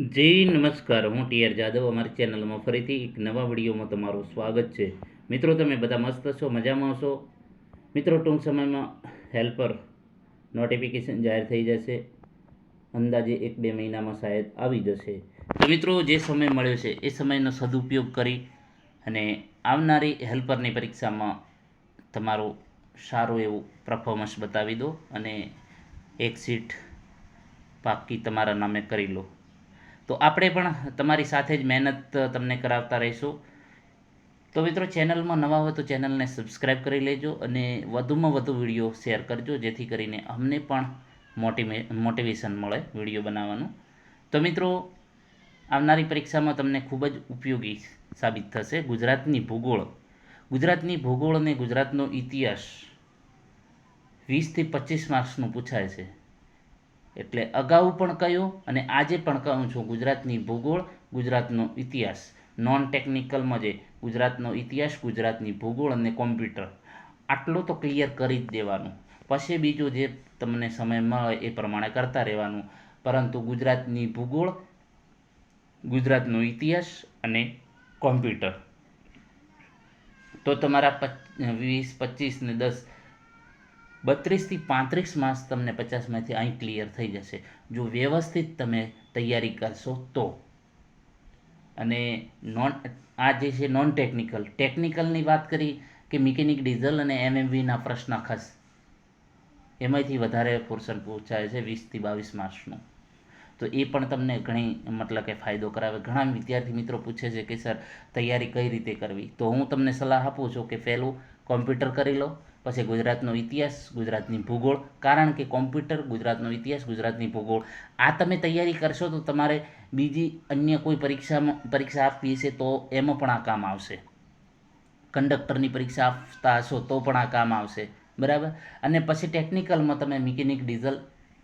જી નમસ્કાર, હું ટીઆર જાદવ. અમારી ચેનલમાં ફરીથી એક નવા વિડીયોમાં તમારું સ્વાગત છે. મિત્રો, તમે બધા મસ્ત છો, મજામાં છો? મિત્રો, ટૂંક સમયમાં હેલ્પર નોટિફિકેશન જાહેર થઈ જશે. અંદાજે 1-2 મહિનામાં શાયદ આવી જશે. તો મિત્રો, જે સમય મળ્યો છે એ સમયનો સદુપયોગ કરી અને આવનારી હેલ્પરની પરીક્ષામાં તમારું સારું એવું પરફોર્મન્સ બતાવી દો અને એક સીટ પાક્કી તમારા નામે કરી લો. તો આપણે પણ તમારી સાથે જ મહેનત તમને કરાવતા રહીશું. તો મિત્રો, ચેનલમાં નવા હોય તો ચેનલને સબસ્ક્રાઈબ કરી લેજો અને વધુમાં વધુ વિડીયો શેર કરજો, જેથી કરીને અમને પણ મોટિવેશન મળે વિડીયો બનાવવાનું. તો મિત્રો, આવનારી પરીક્ષામાં તમને ખૂબ જ ઉપયોગી સાબિત થશે ગુજરાતની ભૂગોળ અને ગુજરાતનો ઇતિહાસ 20 થી 25 માર્ક્સનું પૂછાય છે. એટલે અગાઉ પણ કહ્યું અને આજે પણ કહું છું, ગુજરાતની ભૂગોળ, ગુજરાતનો ઇતિહાસ, નોન ટેકનિકલમાં જે ગુજરાતનો ઇતિહાસ, ગુજરાતની ભૂગોળ અને કોમ્પ્યુટર, આટલું તો ક્લિયર કરી જ દેવાનું. પછી બીજું જે તમને સમય મળે એ પ્રમાણે કરતા રહેવાનું. પરંતુ ગુજરાતની ભૂગોળ, ગુજરાતનો ઇતિહાસ અને કોમ્પ્યુટર તો તમારા 20, 25 ને 10, 32 થી 35 માર્ક્સ તમને 50માંથી અહીં ક્લિયર થઈ જશે, જો વ્યવસ્થિત તમે તૈયારી કરશો તો. અને આ જે છે નોન ટેકનિકલની વાત કરી કે મિકેનિક, ડીઝલ અને એમએમવીના પ્રશ્ન ખાસ એમાંથી વધારે પોર્શન પૂછાય છે 20 થી 22 માર્ક્સનું. તો એ પણ તમને ઘણી મતલબ કે ફાયદો કરાવે. ઘણા વિદ્યાર્થી મિત્રો પૂછે છે કે સર, તૈયારી કઈ રીતે કરવી? તો હું તમને સલાહ આપું છું કે પહેલું કોમ્પ્યુટર કરી લો, પછી ગુજરાતનો ઇતિહાસ, ગુજરાતની ભૂગોળ. કારણ કે કોમ્પ્યુટર, ગુજરાતનો ઇતિહાસ, ગુજરાતની ભૂગોળ આ તમે તૈયારી કરશો તો તમારે બીજી અન્ય કોઈ પરીક્ષા આપવી હશે તો એમાં પણ આ કામ આવશે. કંડક્ટરની પરીક્ષા આપતા હશો તો પણ આ કામ આવશે, બરાબર. અને પછી ટેકનિકલમાં તમે મિકેનિક, ડીઝલ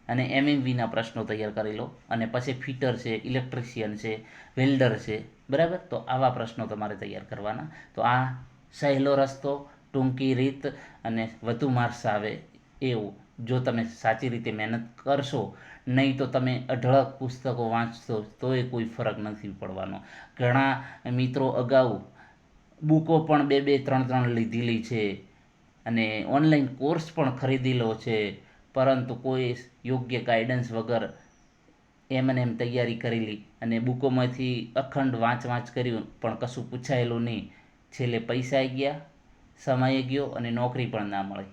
અને એમએમવીના પ્રશ્નો તૈયાર કરી લો. અને પછી ફિટર છે, ઇલેક્ટ્રિશિયન છે, વેલ્ડર છે, બરાબર. તો આવા પ્રશ્નો તમારે તૈયાર કરવાના. તો આ સહેલો રસ્તો, ટૂંકી રીત અને વધુ માર્ક્સ આવે એવું, જો તમે સાચી રીતે મહેનત કરશો. નહીં તો તમે અઢળક પુસ્તકો વાંચશો તો એ કોઈ ફરક નથી પડવાનો. ઘણા મિત્રો અગાઉ બુકો પણ 2-2, 3-3 લીધેલી છે અને ઓનલાઈન કોર્સ પણ ખરીદેલો છે, પરંતુ કોઈ યોગ્ય ગાઈડન્સ વગર એમ તૈયારી કરેલી અને બુકોમાંથી અખંડ વાંચ કર્યું પણ કશું પૂછાયેલું નહીં. છેલ્લે પૈસા ગયા, સમય ગયો અને નોકરી પણ ના મળી.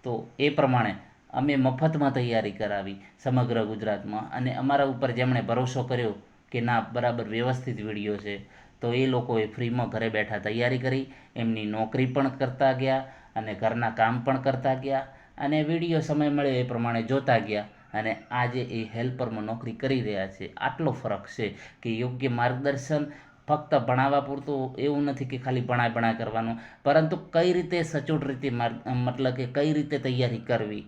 તો એ પ્રમાણે અમે મફતમાં તૈયારી કરાવી સમગ્ર ગુજરાતમાં, અને અમારા ઉપર જેમણે ભરોસો કર્યો કે ના બરાબર વ્યવસ્થિત વિડીયો છે, તો એ લોકોએ ફ્રીમાં ઘરે બેઠા તૈયારી કરી, એમની નોકરી પણ કરતા ગયા અને ઘરના કામ પણ કરતા ગયા અને વિડીયો સમય મળે એ પ્રમાણે જોતા ગયા અને આજે એ હેલ્પરમાં નોકરી કરી રહ્યા છે. આટલો ફરક છે કે યોગ્ય માર્ગદર્શન, ફક્ત ભણાવવા પૂરતું એવું નથી કે ખાલી ભણાય કરવાનું, પરંતુ કઈ રીતે સચોટ રીતે મતલબ કે કઈ રીતે તૈયારી કરવી.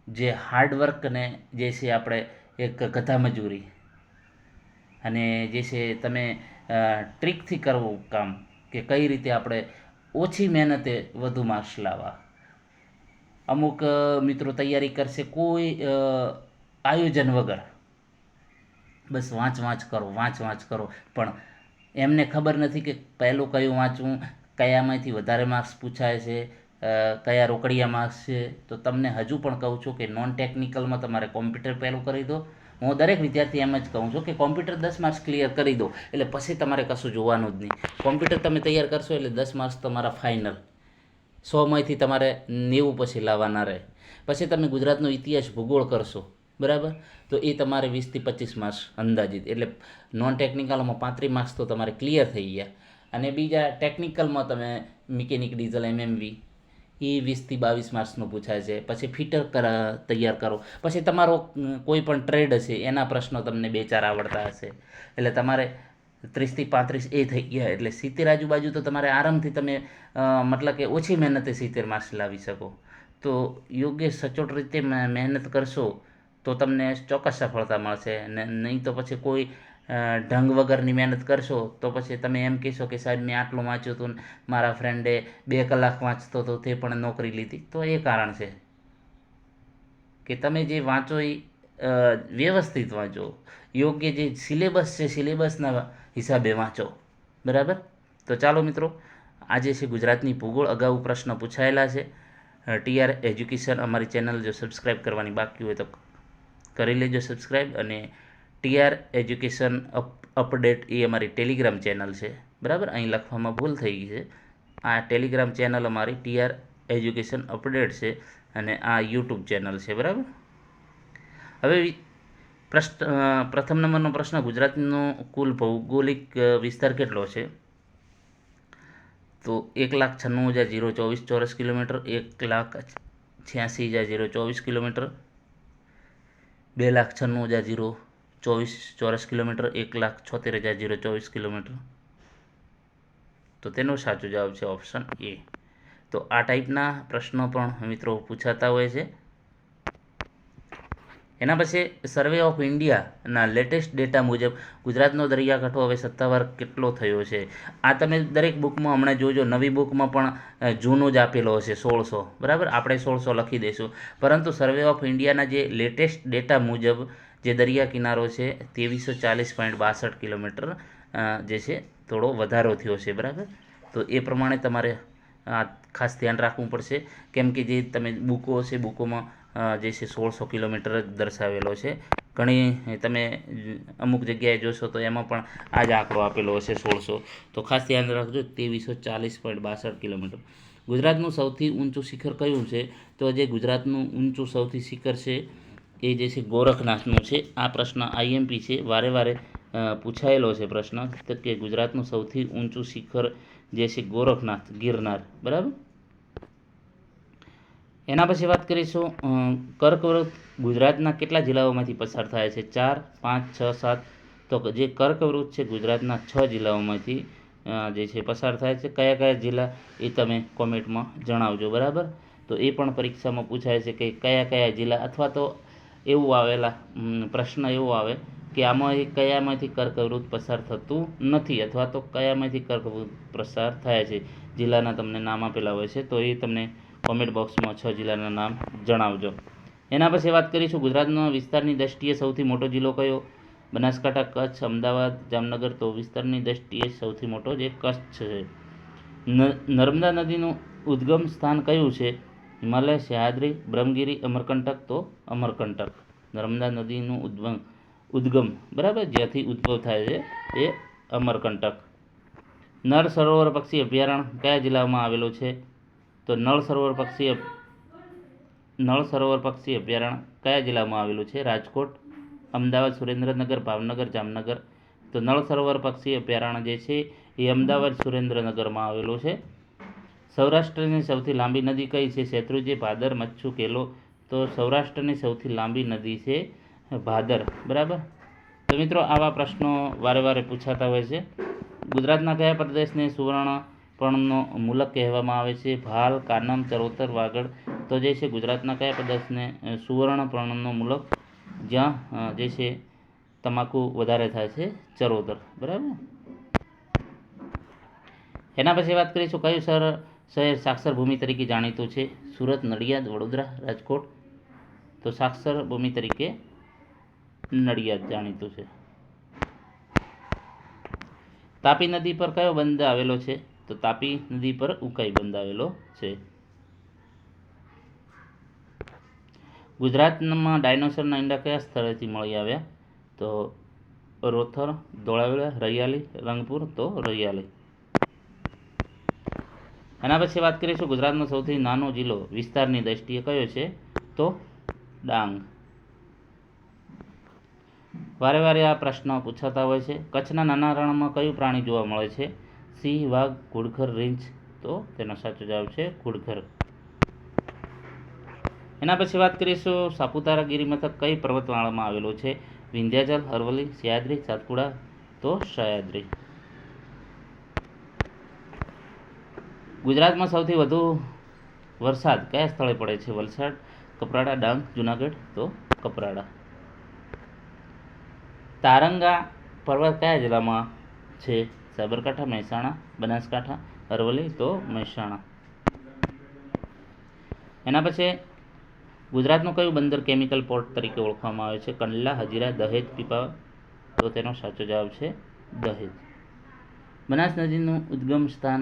જે હાર્ડવર્કને જે છે આપણે એક ગધા મજૂરી અને જે છે તમે ટ્રીકથી કરવું કામ, કે કઈ રીતે આપણે ઓછી મહેનતે વધુ માર્ક્સ લાવવા. અમુક મિત્રો તૈયારી કરશે કોઈ આયોજન વગર, બસ વાંચ કરો, પણ એમને ખબર નથી કે પહેલું કયું વાંચવું, કયામાંથી વધારે માર્ક્સ પૂછાય છે, કયા રોકડિયા માર્ક્સ છે. તો તમને હજુ પણ કહું છું કે નોન ટેકનિકલમાં તમારે કોમ્પ્યુટર પહેલું કરી દો. હું દરેક વિદ્યાર્થી એમ જ કહું છું કે કોમ્પ્યુટર 10 માર્ક્સ ક્લિયર કરી દો, એટલે પછી તમારે કશું જોવાનું જ નહીં. કોમ્પ્યુટર તમે તૈયાર કરશો એટલે 10 માર્ક્સ તમારા ફાઇનલ. 100માંથી તમારે 90 પછી લાવવાના રહે. પછી તમે ગુજરાતનો ઇતિહાસ, ભૂગોળ કરશો, બરાબર. તો એ તમારે 20 થી 25 માર્ક્સ અંદાજિત, એટલે નોન ટેકનિકલમાં 35 માર્ક્સ તો તમારે ક્લિયર થઈ ગયા. અને બીજા ટેકનિકલમાં તમે મિકેનિક, ડીઝલ, એમએમવી એ 20 થી 22 માર્ક્સનું પૂછાય છે. પછી ફિટર તૈયાર કરો. પછી તમારો કોઈ પણ ટ્રેડ હશે એના પ્રશ્નો તમને 2-4 આવડતા હશે, એટલે તમારે 30 થી 35 એ થઈ ગયા, એટલે 70 આજુબાજુ તો તમારે આરામથી તમે મતલબ કે ઓછી મહેનતે 70 માર્ક્સ લાવી શકો. તો યોગ્ય સચોટ રીતે મહેનત કરશો તો તમને ચોક્કસ સફળતા મળશે. નહીં તો પછી કોઈ ઢંગ વગરની મહેનત કરશો તો પછી તમે એમ કહેશો કે સાહેબ મેં આટલું વાંચ્યું હતું, મારા ફ્રેન્ડે 2 કલાક વાંચતો તે પણ નોકરી લીધી. તો એ કારણ છે કે તમે જે વાંચો એ વ્યવસ્થિત વાંચો, યોગ્ય જે સિલેબસ છે સિલેબસના હિસાબે વાંચો, બરાબર. તો ચાલો મિત્રો, આજે છે ગુજરાતની ભૂગોળ. અગાઉ પ્રશ્ન પૂછાયેલા છે. ટીઆર એજ્યુકેશન અમારી ચેનલ જો સબસ્ક્રાઈબ કરવાની બાકી હોય તો કરી લેજો સબસ્ક્રાઈબ. અને ટીઆર એજ્યુકેશન અપડેટ એ અમારી ટેલિગ્રામ ચેનલ છે, બરાબર. અહીં લખવામાં ભૂલ થઈ ગઈ છે. આ ટેલિગ્રામ ચેનલ અમારી ટીઆર એજ્યુકેશન અપડેટ છે અને આ યુટ્યુબ ચેનલ છે, બરાબર. હવે પ્રથમ નંબરનો પ્રશ્ન, ગુજરાતનો કુલ ભૌગોલિક વિસ્તાર કેટલો છે? તો 1,96,024 ચોરસ કિલોમીટર, 1,86,024 કિલોમીટર, 2,96,024 ચોરસ કિલોમીટર, 1,76,024 કિલોમીટર. તો તેનો સાચો જવાબ છે ઓપ્શન એ. તો આ ટાઈપના પ્રશ્નો પણ મિત્રો પૂછાતા હોય છે. એના પછી સર્વે ઓફ ઇન્ડિયાના લેટેસ્ટ ડેટા મુજબ ગુજરાતનો દરિયાકાંઠો હવે સત્તાવાર કેટલો થયો છે? આ તમે દરેક બુકમાં હમણાં જોજો, નવી બુકમાં પણ જૂનો જ આપેલો હશે 1600, બરાબર. આપણે 1600 લખી દઈશું, પરંતુ સર્વે ઓફ ઇન્ડિયાના જે લેટેસ્ટ ડેટા મુજબ જે દરિયા કિનારો છે 2340.62 કિલોમીટર જે છે થોડો વધારો થયો છે, બરાબર. તો એ પ્રમાણે તમારે ખાસ ધ્યાન રાખવું પડશે, કેમ કે જે તમે બુકો હશે બુકોમાં જે છે 1600 કિલોમીટર જ દર્શાવેલો છે. ઘણી તમે અમુક જગ્યાએ જોશો તો એમાં પણ આ જ આંકડો આપેલો હશે 1600. તો ખાસ ધ્યાન રાખજો, 2340.62 કિલોમીટર. ગુજરાતનું સૌથી ઊંચું શિખર કયું છે? તો જે ગુજરાતનું ઊંચું સૌથી શિખર છે એ જે છે ગોરખનાથનું છે. આ પ્રશ્ન આઈએમપી છે, વારે વારે પૂછાયેલો છે પ્રશ્ન, તો કે ગુજરાતનું સૌથી ઊંચું શિખર જે છે ગોરખનાથ, ગિરનાર, બરાબર. એના પછી વાત કરીશું, કર્કવૃત ગુજરાતના કેટલા જિલ્લાઓમાંથી પસાર થાય છે? 4, 5, 6, 7. તો જે કર્કવૃત છે ગુજરાતના 6 જિલ્લાઓમાંથી જે છે પસાર થાય છે. કયા કયા જિલ્લા એ તમે કોમેન્ટમાં જણાવજો, બરાબર. તો એ પણ પરીક્ષામાં પૂછાય છે કે કયા કયા જિલ્લા, અથવા તો એવું આવેલા પ્રશ્ન એવો આવે કે આમાં કયામાંથી કર્કવૃત પસાર થતું નથી, અથવા તો કયામાંથી કર્કવૃત પસાર થાય છે. જિલ્લાના તમને નામ આપેલા હોય છે, તો એ તમને કોમેન્ટ બોક્સમાં 6 જિલ્લાના નામ જણાવજો. એના પછી વાત કરીશું, ગુજરાતના વિસ્તારની દ્રષ્ટિએ સૌથી મોટો જિલ્લો કયો? બનાસકાંઠા, કચ્છ, અમદાવાદ, જામનગર. તો વિસ્તારની દ્રષ્ટિએ સૌથી મોટો જે કચ્છ છે. નર્મદા નદીનું ઉદ્ગમ સ્થાન કયું છે? હિમાલય, સહ્યાદ્રી, બ્રહ્મગીરી, અમરકંટક. તો અમરકંટક નર્મદા નદીનું ઉદ્ગમ, બરાબર, જ્યાંથી ઉદ્ભવ થાય છે એ અમરકંટક. નળ સરોવર પક્ષી અભયારણ્ય કયા જિલ્લામાં આવેલું છે? તો નળ સરોવર પક્ષી અભયારણ્ય કયા જિલ્લામાં આવેલું છે? રાજકોટ, અમદાવાદ, સુરેન્દ્રનગર, ભાવનગર, જામનગર. તો નળ સરોવર પક્ષી અભયારણ્ય જે છે એ અમદાવાદ, સુરેન્દ્રનગરમાં આવેલું છે. સૌરાષ્ટ્રની સૌથી લાંબી નદી કઈ છે? શેત્રુંજી, ભાદર, મચ્છુ, કેલો. તો સૌરાષ્ટ્રની સૌથી લાંબી નદી છે ભાદર, બરાબર. તો મિત્રો, આવા પ્રશ્નો વારે વારે પૂછાતા હોય છે. ગુજરાતના કયા પ્રદેશને સુવર્ણપર્ણનો મુલક કહેવામાં આવે છે? ભાલ, કાનમ, ચરોતર, વાગડ. તો જે છે ગુજરાતના કયા પ્રદેશને સુવર્ણપર્ણનો મુલક, જ્યાં જે છે તમાકુ વધારે થાય છે, ચરોતર, બરાબર. એના પછી વાત કરીશું, કયું શહેર સાક્ષર ભૂમિ તરીકે જાણીતું છે? સુરત, નડિયાદ, વડોદરા, રાજકોટ. તો સાક્ષર ભૂમિ તરીકે નડિયાદ જાણીતું છે. તાપી નદી પર કયો બંધ આવેલો છે? તો તાપી નદી પર ઉકાઈ બંધ આવેલો છે. ગુજરાતમાં ડાયનોસરના ઈંડા કયા સ્થળેથી મળી આવ્યા? તો રોથર, ધોળાવીરા, રૈયાલી, રંગપુર. તો રૈયાલી. એના પછી વાત કરીશું, ગુજરાતનો સૌથી નાનો જિલ્લો વિસ્તારની દ્રષ્ટિએ કયો છે? તો ડાંગ. વારે વારે આ પ્રશ્ન પૂછાતા હોય છે. કચ્છના નાના રણમાં કયું પ્રાણી જોવા મળે છે? સિંહ, વાઘ, ઘુડખર, રીંછ. તો તેનો સાચો જવાબ છે ઘુડખર. એના પછી વાત કરીશું, સાપુતારા ગિરિમથક કઈ પર્વતમાળામાં આવેલું છે? વિંધ્યાચલ, અરવલ્લી, સહ્યાદ્રી, સાતપુડા. તો સહ્યાદ્રી. ગુજરાતમાં સૌથી વધુ વરસાદ કયા સ્થળે પડે છે? વલસાડ, કપરાડા, ડાંગ, જુનાગઢ. તો કપરાડા. તારંગા પર્વત કયા જિલ્લામાં છે? સાબરકાંઠા, મહેસાણા, બનાસકાંઠા, અરવલ્લી. તો મહેસાણા. એના પછી ગુજરાતનું કયું બંદર કેમિકલ પોર્ટ તરીકે ઓળખવામાં આવે છે? કંડલા, હજીરા, દહેજ, પીપા. તો તેનો સાચો જવાબ છે દહેજ. બનાસ નદીનું ઉદ્ગમ સ્થાન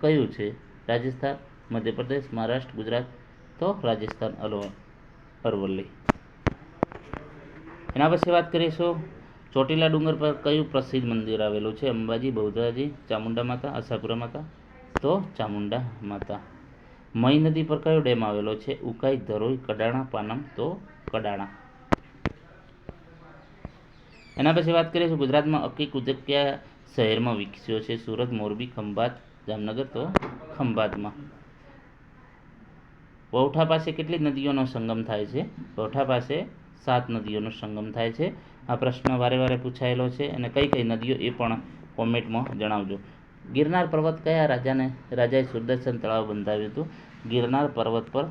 કયું છે? રાજસ્થાન, મધ્યપ્રદેશ, મહારાષ્ટ્ર, ગુજરાત. તો રાજસ્થાન, અરવલ્લી. એના પછી વાત કરીશું, ચોટીલા ડુંગર પર કયું પ્રસિદ્ધ મંદિર આવેલું છે? અંબાજી, બહુધરાજી, ચામુંડા માતા, આશાપુરા માતા. તો ચામુંડા માતા. મહી નદી પર કયો ડેમ આવેલો છે? ઉકાઈ, ધરોઈ, કડાણા, પાનમ. તો કડાણા. એના પછી વાત કરીશું, ગુજરાતમાં અકીક ઉદ્યોગ કયા શહેરમાં વિકસ્યો છે? સુરત, મોરબી, ખંભાત, જામનગર. તો ખંભાતમાં. વૌઠા પાસે કેટલી નદીઓનો સંગમ થાય છે? વૌઠા પાસે 7 નદીઓનો સંગમ થાય છે. આ પ્રશ્ન વારે વારે પૂછાયેલો છે, અને કઈ કઈ નદીઓ એ પણ કોમેન્ટમાં જણાવજો. ગિરનાર પર્વત કયા રાજાએ સુદર્શન તળાવ બંધાવ્યું હતું? ગિરનાર પર્વત પર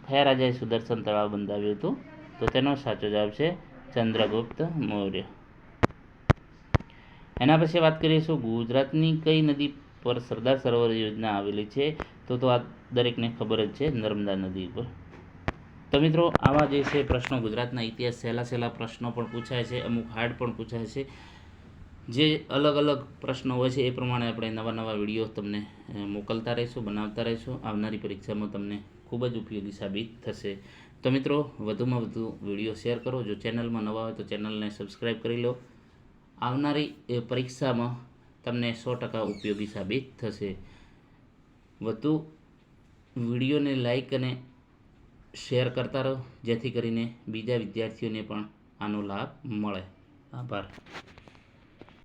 કયા રાજાએ સુદર્શન તળાવ બંધાવ્યું હતું? તો તેનો સાચો જવાબ છે ચંદ્રગુપ્ત મૌર્ય. એના પછી વાત કરીશું, ગુજરાતની કઈ નદી પર સરદાર સરોવર યોજના આવેલી છે? તો આ દરેકને ખબર જ છે, નર્મદા નદી પર. તો મિત્રો, આવા જે છે પ્રશ્નો, ગુજરાતના ઇતિહાસ સહેલા પ્રશ્નો પણ પૂછાય છે, અમુક હાર્ડ પણ પૂછાય છે. જે અલગ અલગ પ્રશ્નો હોય છે એ પ્રમાણે આપણે નવા વિડીયો તમને મોકલતા રહીશું, બનાવતા રહીશું. આવનારી પરીક્ષામાં તમને ખૂબ જ ઉપયોગી સાબિત થશે. તો મિત્રો, વધુમાં વધુ વિડીયો શેર કરો. જો ચેનલમાં નવા હોય તો ચેનલને સબસ્ક્રાઈબ કરી લો. આવનારી પરીક્ષામાં તમને 100% ઉપયોગી સાબિત થશે. વધુ વિડીયોને લાઈક અને શેર કરતા રહો, જેથી કરીને બીજા વિદ્યાર્થીઓને પણ આનો લાભ મળે. આભાર.